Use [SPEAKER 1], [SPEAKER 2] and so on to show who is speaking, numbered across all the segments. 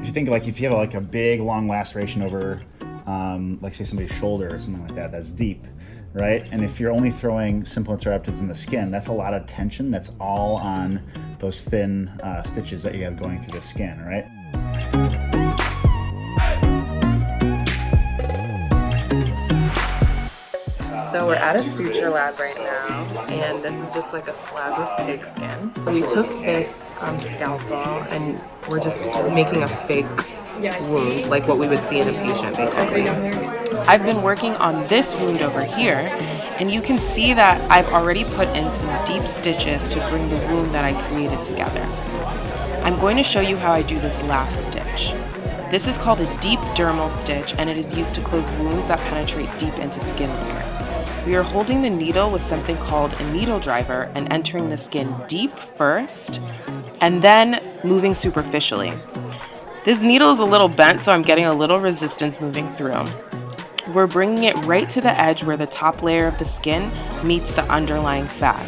[SPEAKER 1] you think like if you have like a big long laceration over like say somebody's shoulder or something like that, that's deep, right? And if you're only throwing simple interrupteds in the skin, that's a lot of tension that's all on those thin stitches that you have going through the skin, right?
[SPEAKER 2] So we're at a suture lab right now, and this is just like a slab of pig skin. We took this scalpel and we're just making a fake wound, like what we would see in a patient, basically. I've been working on this wound over here, and you can see that I've already put in some deep stitches to bring the wound that I created together. I'm going to show you how I do this last stitch. This is called a deep dermal stitch, and it is used to close wounds that penetrate deep into skin layers. We are holding the needle with something called a needle driver and entering the skin deep first, and then moving superficially. This needle is a little bent, so I'm getting a little resistance moving through. We're bringing it right to the edge where the top layer of the skin meets the underlying fat.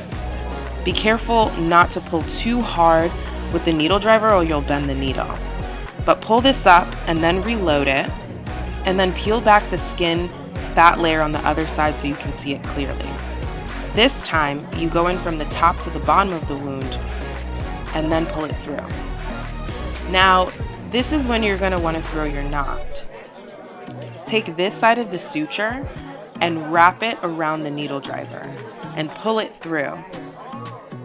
[SPEAKER 2] Be careful not to pull too hard with the needle driver or you'll bend the needle. But pull this up and then reload it, and then peel back the skin fat layer on the other side so you can see it clearly. This time, you go in from the top to the bottom of the wound and then pull it through. Now, this is when you're going to want to throw your knot. Take this side of the suture and wrap it around the needle driver and pull it through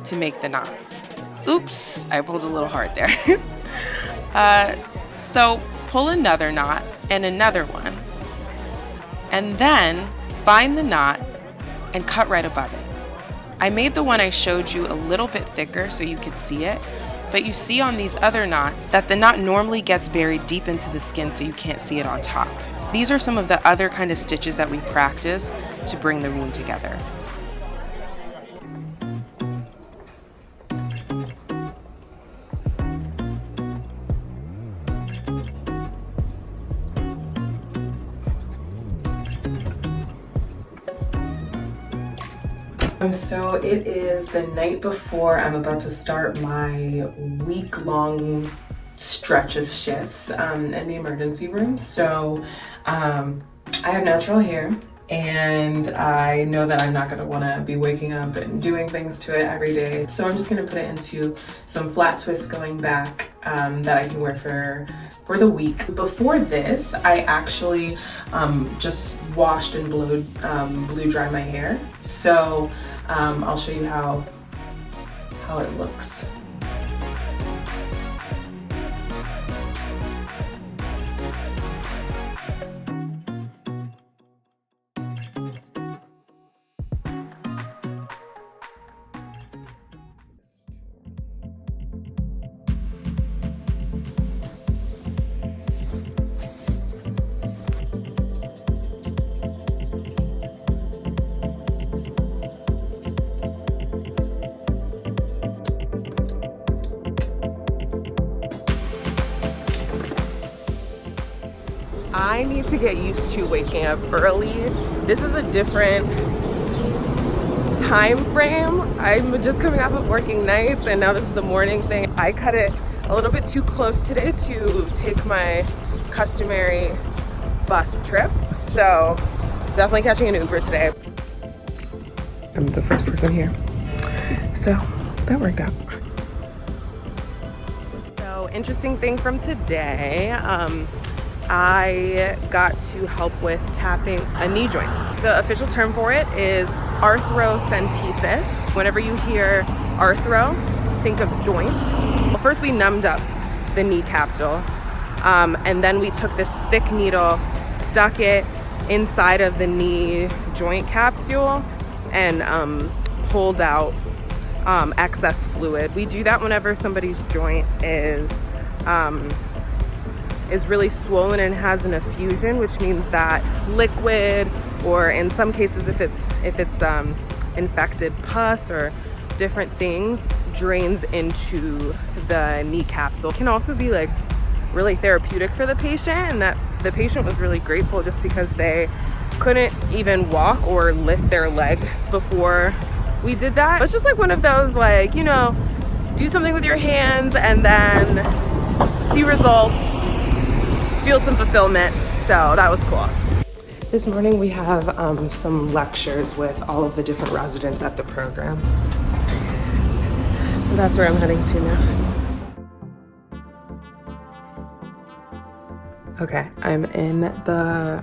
[SPEAKER 2] to make the knot. Oops, I pulled a little hard there. So pull another knot and another one, and then find the knot and cut right above it. I made the one I showed you a little bit thicker so you could see it, but you see on these other knots that the knot normally gets buried deep into the skin so you can't see it on top. These are some of the other kind of stitches that we practice to bring the wound together. So it is the night before I'm about to start my week-long stretch of shifts in the emergency room. So I have natural hair, and I know that I'm not going to want to be waking up and doing things to it every day. So I'm just going to put it into some flat twists going back that I can wear for the week. Before this, I actually just washed and blew dry my hair. So I'll show you how it looks. I need to get used to waking up early. This is a different time frame. I'm just coming off of working nights, and now this is the morning thing. I cut it a little bit too close today to take my customary bus trip, so definitely catching an Uber today. I'm the first person here, so that worked out. So interesting thing from today, I got to help with tapping a knee joint. The official term for it is arthrocentesis. Whenever you hear arthro, think of joint. Well, first we numbed up the knee capsule, and then we took this thick needle, stuck it inside of the knee joint capsule, and pulled out excess fluid. We do that whenever somebody's joint is really swollen and has an effusion, which means that liquid, or in some cases if it's infected pus or different things, drains into the knee capsule. It can also be like really therapeutic for the patient, and that the patient was really grateful just because they couldn't even walk or lift their leg before we did that. It's just like one of those, like, you know, do something with your hands and then see results feel some fulfillment. So that was cool. This morning we have some lectures with all of the different residents at the program. So that's where I'm heading to now. Okay, I'm in the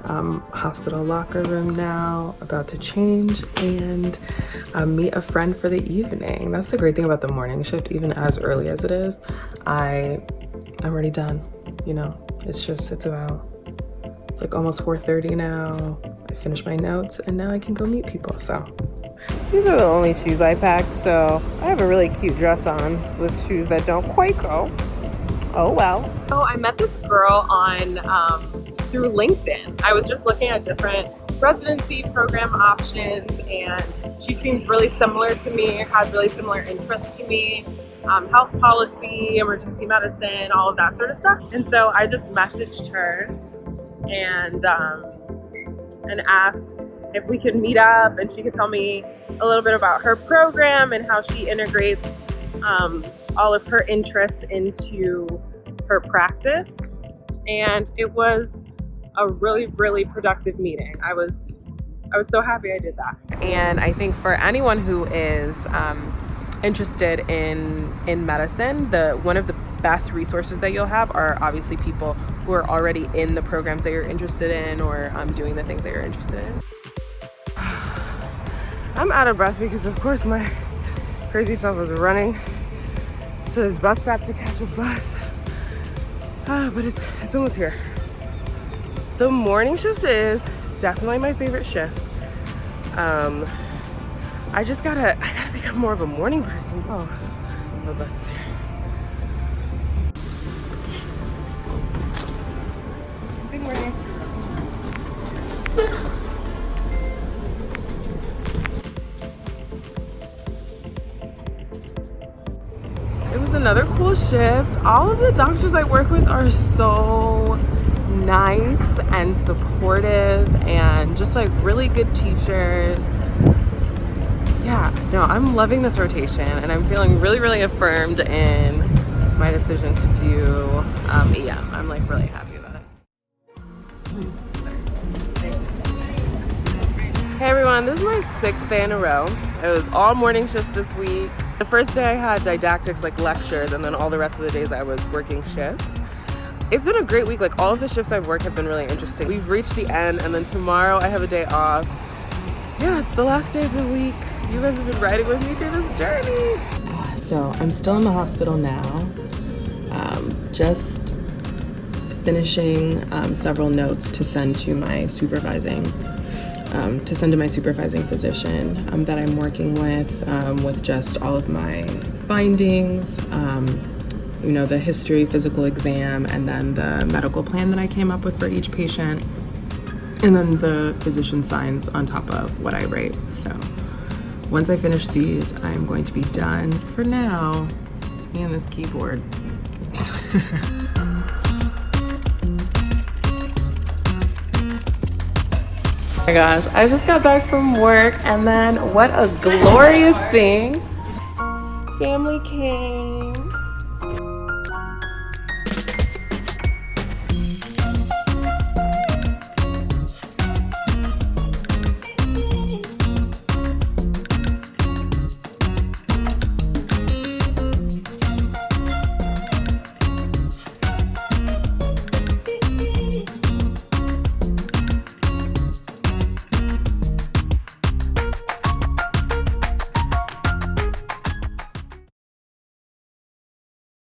[SPEAKER 2] hospital locker room now, about to change and meet a friend for the evening. That's the great thing about the morning shift, even as early as it is. I'm already done, you know. It's like almost 4:30 now. I finished my notes and now I can go meet people, so. These are the only shoes I packed, so I have a really cute dress on with shoes that don't quite go. Oh well. So I met this girl on through LinkedIn. I was just looking at different residency program options and she seemed really similar to me, had really similar interests to me. Health policy, emergency medicine, all of that sort of stuff. And so I just messaged her and asked if we could meet up and she could tell me a little bit about her program and how she integrates all of her interests into her practice. And it was a really, really productive meeting. I was so happy I did that. And I think for anyone who is interested in medicine, one of the best resources that you'll have are obviously people who are already in the programs that you're interested in or doing the things that you're interested in. I'm out of breath because of course my crazy self was running to this bus stop to catch a bus. But it's almost here. The morning shift is definitely my favorite shift. I gotta become more of a morning person. So the bus is here. Good morning. It was another cool shift. All of the doctors I work with are so nice and supportive and just like really good teachers. Yeah, no, I'm loving this rotation and I'm feeling really, really affirmed in my decision to do EM. I'm like really happy about it. Hey everyone, this is my 6th day in a row. It was all morning shifts this week. The first day I had didactics, like lectures, and then all the rest of the days I was working shifts. It's been a great week. Like all of the shifts I've worked have been really interesting. We've reached the end and then tomorrow I have a day off. Yeah, it's the last day of the week. You guys have been riding with me through this journey. So I'm still in the hospital now. Just finishing several notes to send to my supervising physician that I'm working with just all of my findings, you know, the history, physical exam, and then the medical plan that I came up with for each patient, and then the physician signs on top of what I write. So once I finish these, I'm going to be done. For now, it's me and this keyboard. Oh my gosh, I just got back from work and then what a glorious thing. Family came